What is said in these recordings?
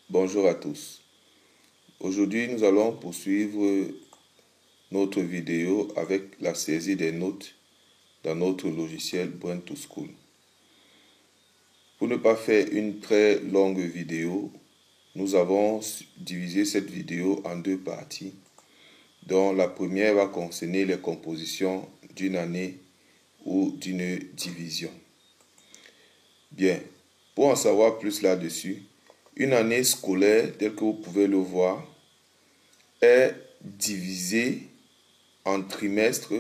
Bonjour à tous. Aujourd'hui, nous allons poursuivre notre vidéo avec la saisie des notes dans notre logiciel Brain2School. Pour ne pas faire une très longue vidéo, nous avons divisé cette vidéo en deux parties, dont la première va concerner les compositions d'une année ou d'une division. Bien, pour en savoir plus là-dessus, une année scolaire, telle que vous pouvez le voir, est divisée en trimestres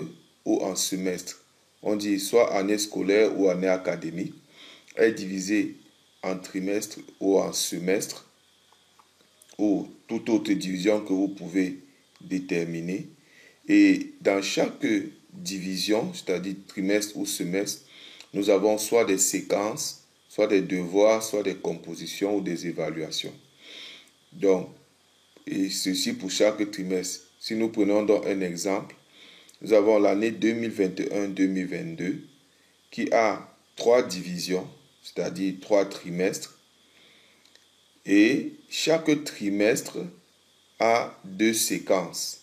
ou en semestres. On dit soit année scolaire ou année académique, est divisée en trimestres ou en semestres, ou toute autre division que vous pouvez déterminer. Et dans chaque division, c'est-à-dire trimestre ou semestre, nous avons soit des séquences, soit des devoirs, soit des compositions ou des évaluations. Donc, et ceci pour chaque trimestre. Si nous prenons donc un exemple, nous avons l'année 2021-2022 qui a 3 divisions, c'est-à-dire 3 trimestres. Et chaque trimestre a 2 séquences,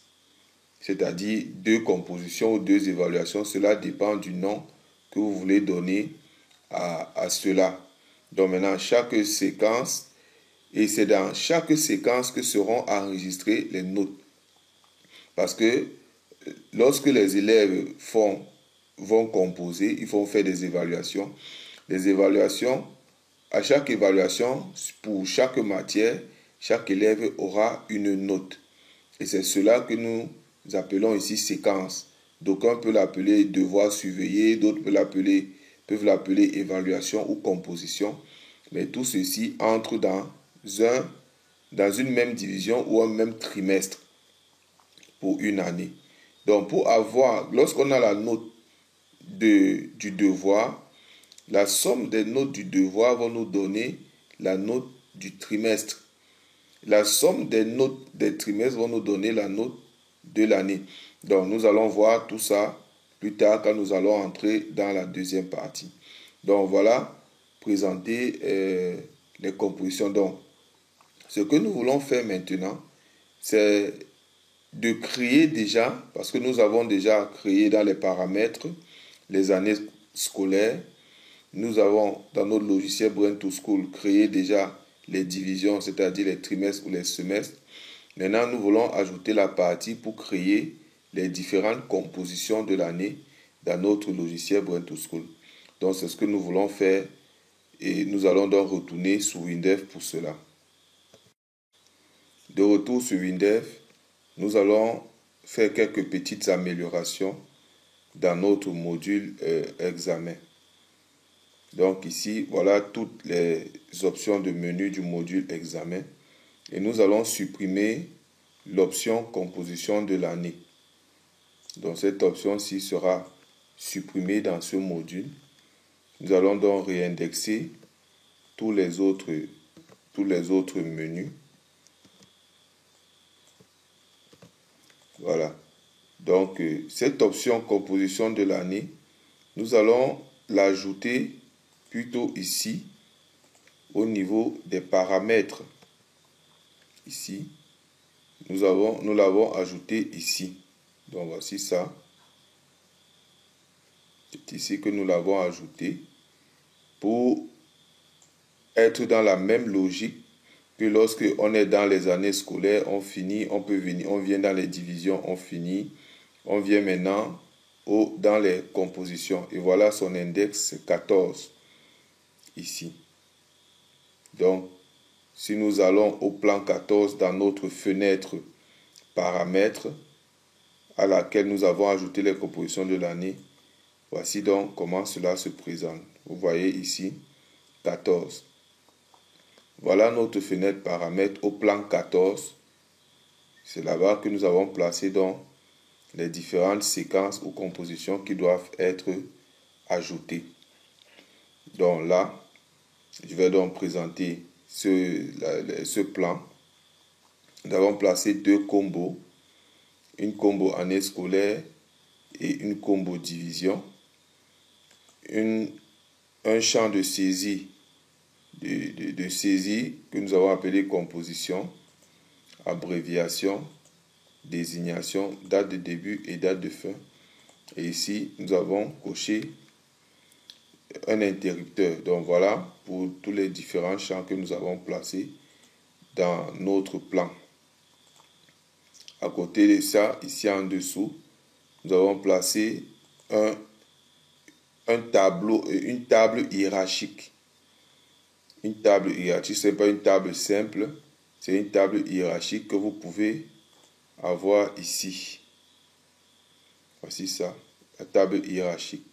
c'est-à-dire 2 compositions ou 2 évaluations. Cela dépend du nom que vous voulez donner à cela. Donc maintenant, chaque séquence, et c'est dans chaque séquence que seront enregistrées les notes. Parce que lorsque les élèves vont composer, ils vont faire des évaluations. Les évaluations, à chaque évaluation, pour chaque matière, chaque élève aura une note. Et c'est cela que nous appelons ici séquence. D'aucuns peuvent l'appeler devoir surveillé, d'autres peuvent l'appeler évaluation ou composition. Mais tout ceci entre dans une même division ou un même trimestre pour une année. Donc, lorsqu'on a la note du devoir, la somme des notes du devoir va nous donner la note du trimestre. La somme des notes des trimestres va nous donner la note de l'année. Donc, nous allons voir tout ça plus tard quand nous allons entrer dans la deuxième partie. Donc, voilà, présenter les compositions. Donc, ce que nous voulons faire maintenant, c'est de créer déjà, parce que nous avons déjà créé dans les paramètres les années scolaires. Nous avons dans notre logiciel Brain2School créé déjà les divisions, c'est-à-dire les trimestres ou les semestres. Maintenant, nous voulons ajouter la partie pour créer les différentes compositions de l'année dans notre logiciel Brain2School. Donc, c'est ce que nous voulons faire et nous allons donc retourner sur WinDev pour cela. De retour sur WinDev, nous allons faire quelques petites améliorations dans notre module examen. Donc ici, voilà toutes les options de menu du module examen. Et nous allons supprimer l'option composition de l'année. Donc cette option-ci sera supprimée dans ce module. Nous allons donc réindexer tous les autres menus. Voilà. Donc cette option composition de l'année, nous allons l'ajouter plutôt ici au niveau des paramètres. Ici, nous l'avons ajouté ici. Donc voici ça. C'est ici que nous l'avons ajouté pour être dans la même logique que lorsque on est dans les années scolaires, on vient dans les divisions, on finit, on vient maintenant dans les compositions. Et voilà son index 14 ici. Donc, si nous allons au plan 14 dans notre fenêtre paramètres à laquelle nous avons ajouté les compositions de l'année, voici donc comment cela se présente. Vous voyez ici 14. Voilà notre fenêtre paramètres au plan 14. C'est là-bas que nous avons placé donc les différentes séquences ou compositions qui doivent être ajoutées. Donc là, je vais donc présenter ce plan. Nous avons placé 2 combos une combo année scolaire et une combo division, un champ de saisie, de saisie que nous avons appelé composition, abréviation, désignation, date de début et date de fin. Et ici, nous avons coché un interrupteur. Donc voilà pour tous les différents champs que nous avons placés dans notre plan. À côté de ça, ici en dessous, nous avons placé un tableau, une table hiérarchique. Une table hiérarchique, ce n'est pas une table simple, c'est une table hiérarchique que vous pouvez avoir ici. Voici ça, la table hiérarchique.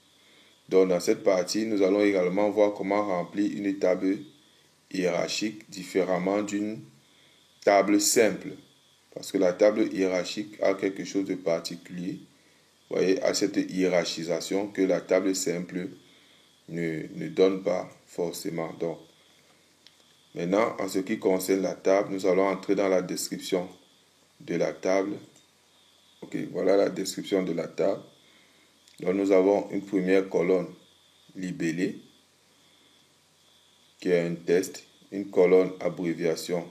Donc dans cette partie, nous allons également voir comment remplir une table hiérarchique différemment d'une table simple. Parce que la table hiérarchique a quelque chose de particulier. Vous voyez, à cette hiérarchisation que la table simple ne donne pas forcément. Donc, maintenant, en ce qui concerne la table, nous allons entrer dans la description de la table. Ok, voilà la description de la table. Donc, nous avons une première colonne libellée, qui est un test, une colonne abréviation,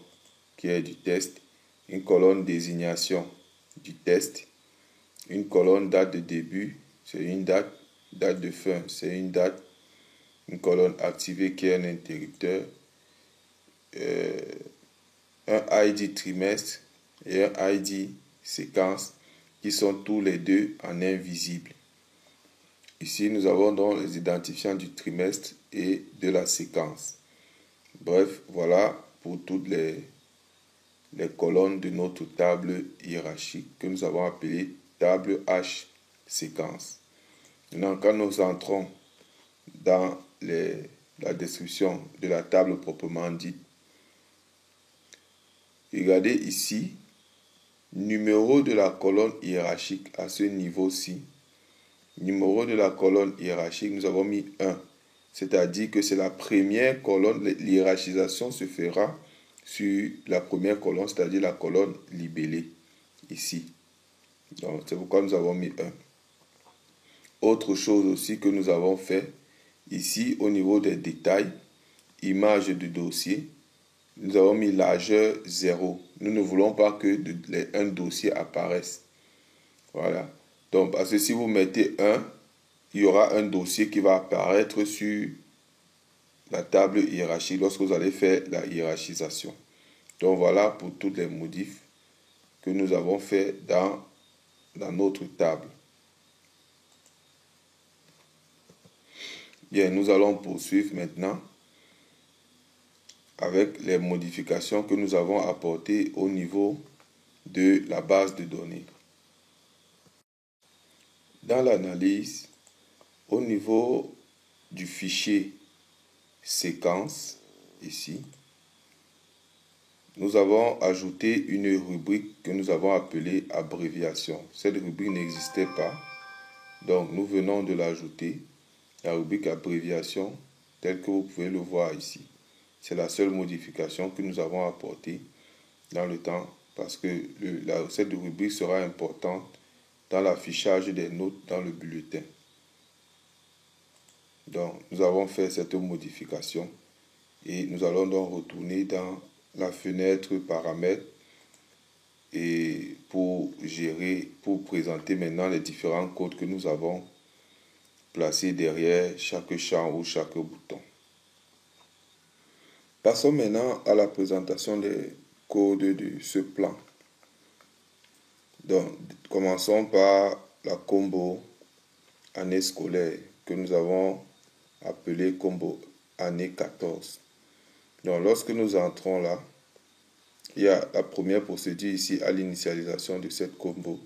qui est du test, une colonne désignation du test, une colonne date de début, c'est une date, date de fin, c'est une date, une colonne activée qui est un interrupteur, un ID trimestre et un ID séquence qui sont tous les deux en invisible. Ici, nous avons donc les identifiants du trimestre et de la séquence. Bref, voilà pour toutes les colonnes de notre table hiérarchique que nous avons appelée table H séquence. Maintenant, quand nous entrons dans la description de la table proprement dite, regardez ici, numéro de la colonne hiérarchique à ce niveau-ci. Numéro de la colonne hiérarchique, nous avons mis 1. C'est-à-dire que c'est la première colonne, l'hiérarchisation se fera sur la première colonne, c'est-à-dire la colonne libellée, ici. Donc, c'est pourquoi nous avons mis 1. Autre chose aussi que nous avons fait, ici, au niveau des détails, image de dossier, nous avons mis largeur 0. Nous ne voulons pas que un dossier apparaisse. Voilà. Donc, parce que si vous mettez 1, il y aura un dossier qui va apparaître sur la table hiérarchique lorsque vous allez faire la hiérarchisation. Donc, voilà pour toutes les modifs que nous avons fait dans notre table. Bien, nous allons poursuivre maintenant avec les modifications que nous avons apportées au niveau de la base de données. Dans l'analyse, au niveau du fichier séquence, ici, nous avons ajouté une rubrique que nous avons appelée abréviation. Cette rubrique n'existait pas, donc nous venons de l'ajouter. La rubrique abréviation, telle que vous pouvez le voir ici. C'est la seule modification que nous avons apportée dans le temps parce que cette rubrique sera importante dans l'affichage des notes dans le bulletin. Donc, nous avons fait cette modification et nous allons donc retourner dans la fenêtre paramètres et pour présenter maintenant les différents codes que nous avons placés derrière chaque champ ou chaque bouton. Passons maintenant à la présentation des codes de ce plan. Donc, commençons par la combo année scolaire que nous avons appelée combo année 14. Donc, lorsque nous entrons là, il y a la première procédure ici à l'initialisation de cette combo.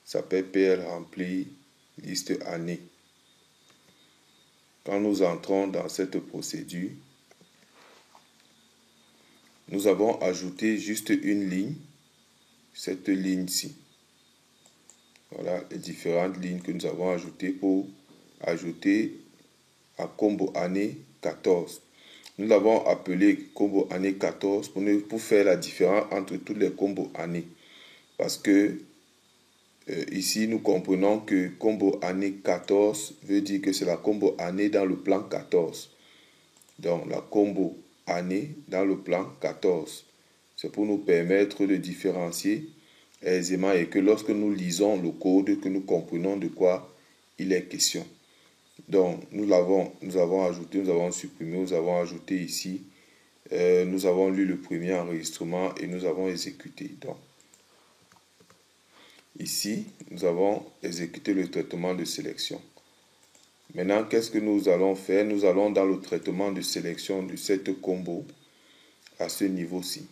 Ça s'appelle PL remplir liste année. Quand nous entrons dans cette procédure, nous avons ajouté juste une ligne, cette ligne-ci. Voilà les différentes lignes que nous avons ajoutées pour ajouter à combo année 14. Nous l'avons appelé combo année 14 pour faire la différence entre tous les combos années. Parce que Ici, nous comprenons que combo année 14 veut dire que c'est la combo année dans le plan 14. Donc, la combo année dans le plan 14. C'est pour nous permettre de différencier aisément et que lorsque nous lisons le code, que nous comprenons de quoi il est question. Donc, nous avons ajouté, nous avons supprimé, nous avons ajouté ici. Nous avons lu le premier enregistrement et nous avons exécuté. Donc, ici, nous avons exécuté le traitement de sélection. Maintenant, qu'est-ce que nous allons faire? Nous allons dans le traitement de sélection de cette combo à ce niveau-ci.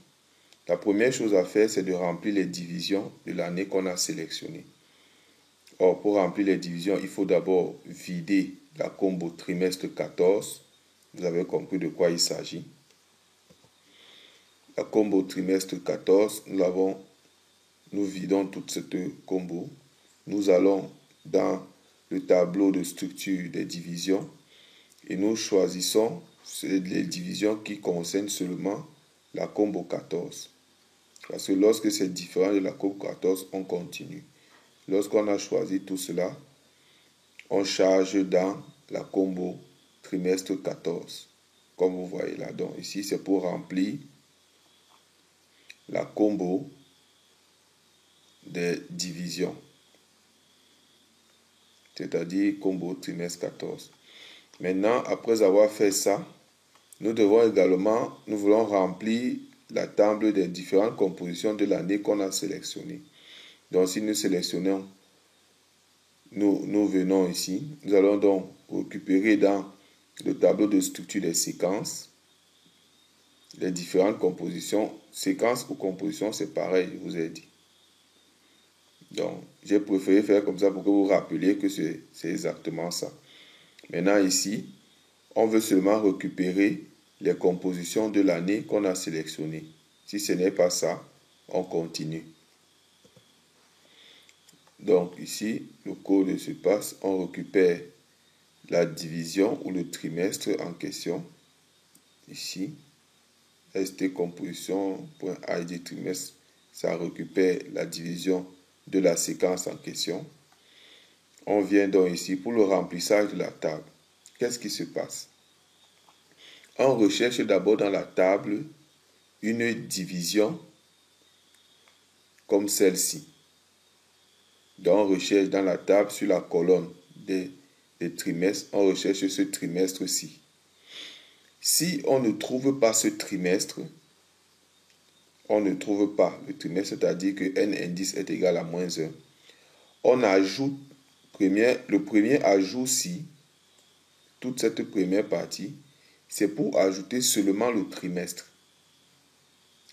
La première chose à faire, c'est de remplir les divisions de l'année qu'on a sélectionnée. Or, pour remplir les divisions, il faut d'abord vider la combo trimestre 14. Vous avez compris de quoi il s'agit. La combo trimestre 14, nous vidons toute cette combo. Nous allons dans le tableau de structure des divisions et nous choisissons les divisions qui concernent seulement la combo 14. Parce que lorsque c'est différent de la combo 14, on continue. Lorsqu'on a choisi tout cela, on charge dans la combo trimestre 14. Comme vous voyez là. Donc ici, c'est pour remplir la combo des divisions. C'est-à-dire combo trimestre 14. Maintenant, après avoir fait ça, nous voulons remplir la table des différentes compositions de l'année qu'on a sélectionnées. Donc, si nous sélectionnons, nous venons ici, nous allons donc récupérer dans le tableau de structure des séquences, les différentes compositions. Séquences ou compositions, c'est pareil, je vous ai dit. Donc, j'ai préféré faire comme ça pour que vous rappeliez que c'est exactement ça. Maintenant, ici, on veut seulement récupérer les compositions de l'année qu'on a sélectionnées. Si ce n'est pas ça, on continue. Donc, ici, le code se passe. On récupère la division ou le trimestre en question. Ici, stcomposition.id trimestre, ça récupère la division de la séquence en question. On vient donc ici pour le remplissage de la table. Qu'est-ce qui se passe? On recherche d'abord dans la table une division comme celle-ci. Donc on recherche dans la table sur la colonne des trimestres, on recherche ce trimestre-ci. Si on ne trouve pas ce trimestre, on ne trouve pas le trimestre, c'est-à-dire que n indice est égal à -1. On ajoute le premier ajout-ci, toute cette première partie, c'est pour ajouter seulement le trimestre.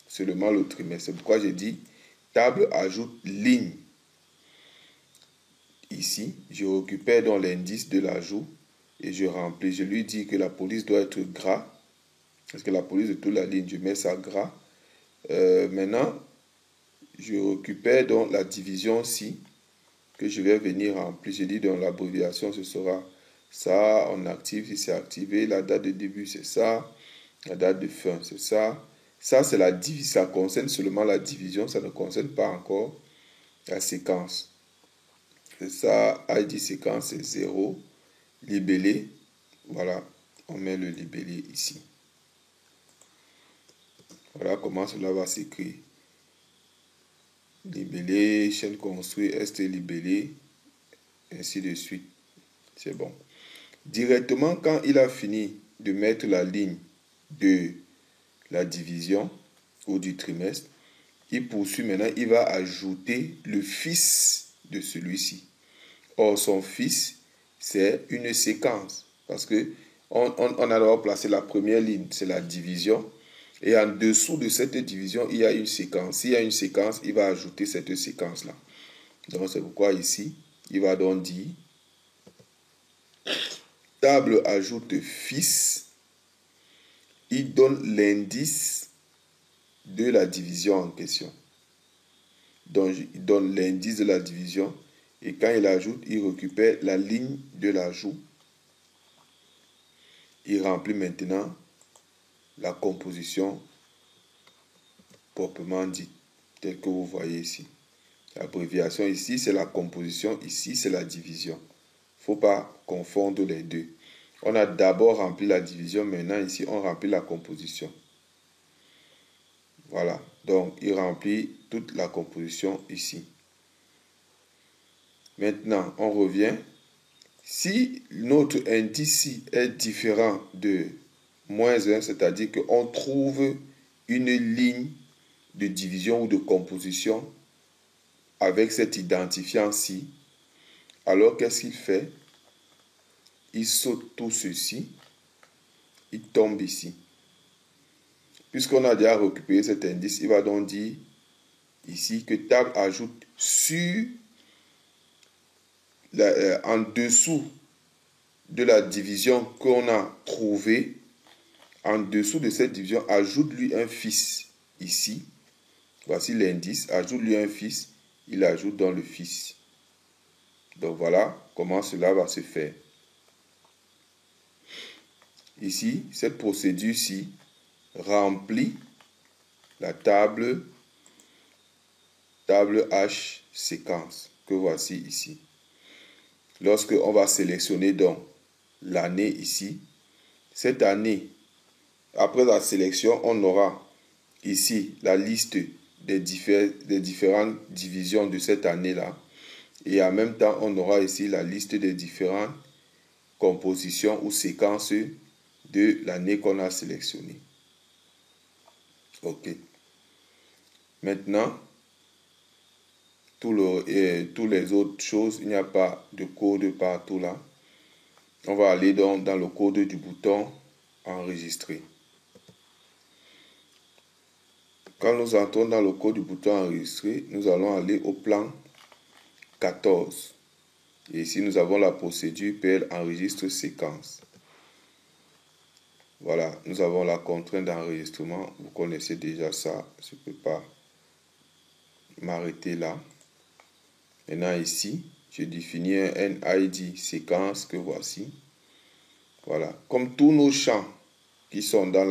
Seulement le trimestre. C'est pourquoi j'ai dit table ajoute ligne. Ici, je récupère donc l'indice de l'ajout et je remplis. Je lui dis que la police doit être gras. Parce que la police de toute la ligne, je mets ça gras. Maintenant, je récupère donc la division-ci que je vais venir remplir. Je dis donc l'abréviation, ce sera ça. On active si c'est activé. La date de début, c'est ça. La date de fin, c'est ça. Ça, c'est la division. Ça concerne seulement la division. Ça ne concerne pas encore la séquence. C'est ça. ID séquence, c'est 0. Libellé. Voilà. On met le libellé ici. Voilà comment cela va s'écrire. Libellé, chaîne construite, ST libellé, ainsi de suite. C'est bon. Directement, quand il a fini de mettre la ligne de la division ou du trimestre, il poursuit maintenant, il va ajouter le fils de celui-ci. Or, son fils, c'est une séquence. Parce que on a d'abord placé la première ligne, c'est la division. Et en dessous de cette division, il y a une séquence. S'il y a une séquence, il va ajouter cette séquence-là. Donc, c'est pourquoi ici, il va donc dire table ajoute fils. Il donne l'indice de la division en question. Donc, il donne l'indice de la division. Et quand il ajoute, il récupère la ligne de l'ajout. Il remplit maintenant la composition proprement dite, telle que vous voyez ici. L'abréviation ici, c'est la composition. Ici, c'est la division. Il ne faut pas confondre les deux. On a d'abord rempli la division. Maintenant, ici, on remplit la composition. Voilà. Donc, il remplit toute la composition ici. Maintenant, on revient. Si notre indice ici est différent de -1, c'est-à-dire qu'on trouve une ligne de division ou de composition avec cet identifiant-ci, alors qu'est-ce qu'il fait? Il saute tout ceci, il tombe ici. Puisqu'on a déjà récupéré cet indice, il va donc dire ici que table ajoute sur en dessous de la division qu'on a trouvée, en dessous de cette division, ajoute-lui un fils ici. Voici l'indice, ajoute-lui un fils, il ajoute dans le fils. Donc voilà comment cela va se faire. Ici, cette procédure-ci remplit la table H séquence que voici ici. Lorsque on va sélectionner donc l'année ici, cette année, après la sélection, on aura ici la liste des différentes divisions de cette année-là. Et en même temps, on aura ici la liste des différentes compositions ou séquences de l'année qu'on a sélectionnée. OK. Maintenant, tous les autres choses, il n'y a pas de code partout là. On va aller donc dans le code du bouton enregistrer. Quand nous entrons dans le code du bouton enregistrer, nous allons aller au plan 14. Et ici, nous avons la procédure PL enregistre séquence. Voilà, nous avons la contrainte d'enregistrement. Vous connaissez déjà ça. Je ne peux pas m'arrêter là. Maintenant ici, je définis un NID séquence que voici. Voilà, comme tous nos champs qui sont dans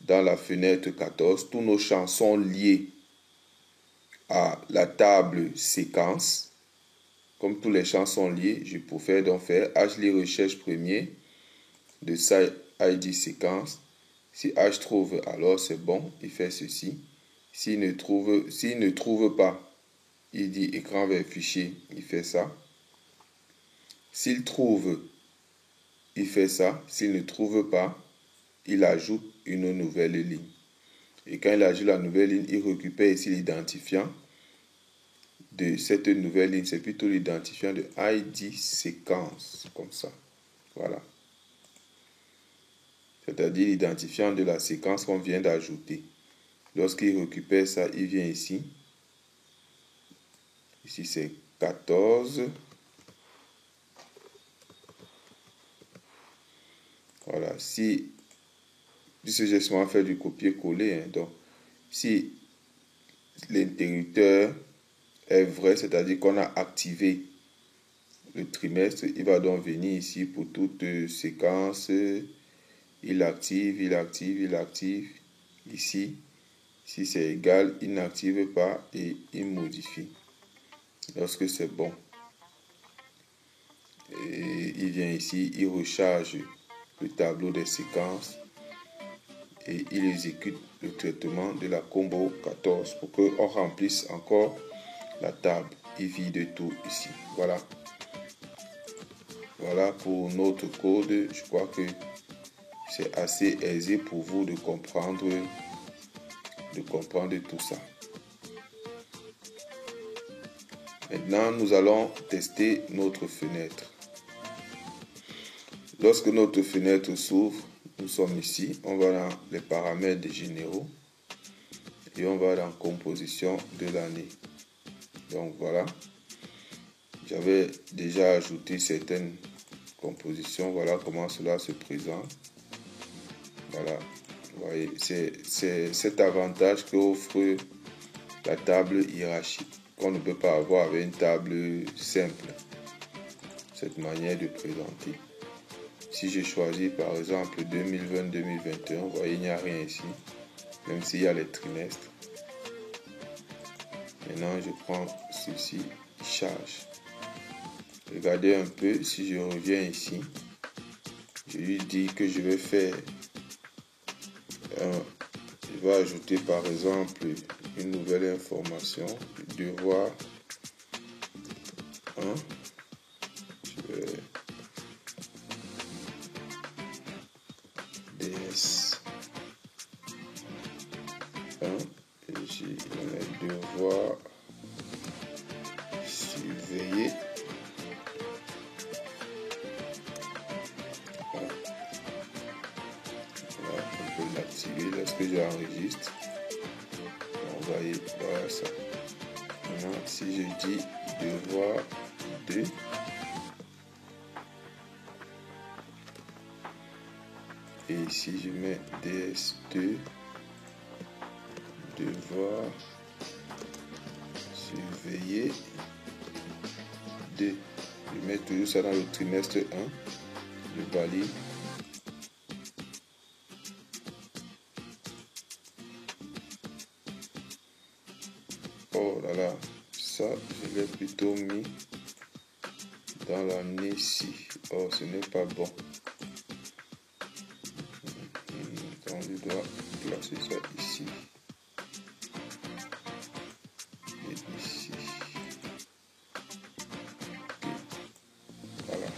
la fenêtre 14, tous nos champs sont liés à la table séquence. Comme tous les champs sont liés, je peux donc faire HLI recherche premier de site ID séquence. Si H trouve, alors c'est bon, il fait ceci. S'il ne trouve pas, il dit écran vers fichier, il fait ça. S'il trouve, il fait ça. S'il ne trouve pas, il ajoute une nouvelle ligne. Et quand il ajoute la nouvelle ligne, il récupère ici l'identifiant de cette nouvelle ligne. C'est plutôt l'identifiant de ID séquence, comme ça. Voilà. C'est-à-dire l'identifiant de la séquence qu'on vient d'ajouter. Lorsqu'il récupère ça, il vient ici. Ici, c'est 14. Voilà. Si ce geste fait du copier-coller, hein, donc, si l'interrupteur est vrai, c'est-à-dire qu'on a activé le trimestre, il va donc venir ici pour toute séquence. Il active. Ici, si c'est égal, il n'active pas et il modifie. Lorsque c'est bon, et il vient ici, il recharge le tableau des séquences et il exécute le traitement de la combo 14 pour qu'on remplisse encore la table. Il vide tout ici. Voilà. Voilà pour notre code. Je crois que c'est assez aisé pour vous de comprendre tout ça. Maintenant, nous allons tester notre fenêtre. Lorsque notre fenêtre s'ouvre, nous sommes ici. On va dans les paramètres généraux et on va dans composition de l'année. Donc voilà. J'avais déjà ajouté certaines compositions. Voilà comment cela se présente. Voilà. Vous voyez, c'est cet avantage qu'offre la table hiérarchique qu'on ne peut pas avoir avec une table simple. Cette manière de présenter. Si je choisis par exemple 2020-2021, vous voyez, il n'y a rien ici, même s'il y a les trimestres. Maintenant, je prends ceci, charge. Regardez un peu, si je reviens ici, je lui dis que je vais faire je vais ajouter par exemple une nouvelle information, devoir 1. Je vais DS 1 et je vais devoir surveiller. On peut l'activer lorsque j'enregistre. On va y voir ça. Maintenant, si je dis devoir 2, et ici je mets DS2, devoir surveiller 2. Je mets toujours ça dans le trimestre 1. Je valide. Oh là là, ça je l'ai plutôt mis dans l'année 6. Oh, ce n'est pas bon. Donc je dois placer ça ici. Et ici. Okay. Voilà.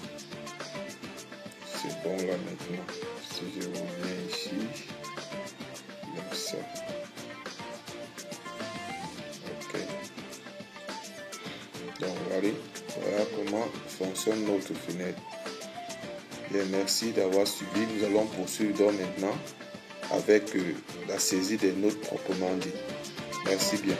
C'est bon là maintenant. Si je reviens ici, il y a ça. Ok. Donc voilà comment fonctionne notre fenêtre. Bien, merci d'avoir suivi. Nous allons poursuivre donc maintenant avec la saisie des notes proprement dit. Merci bien.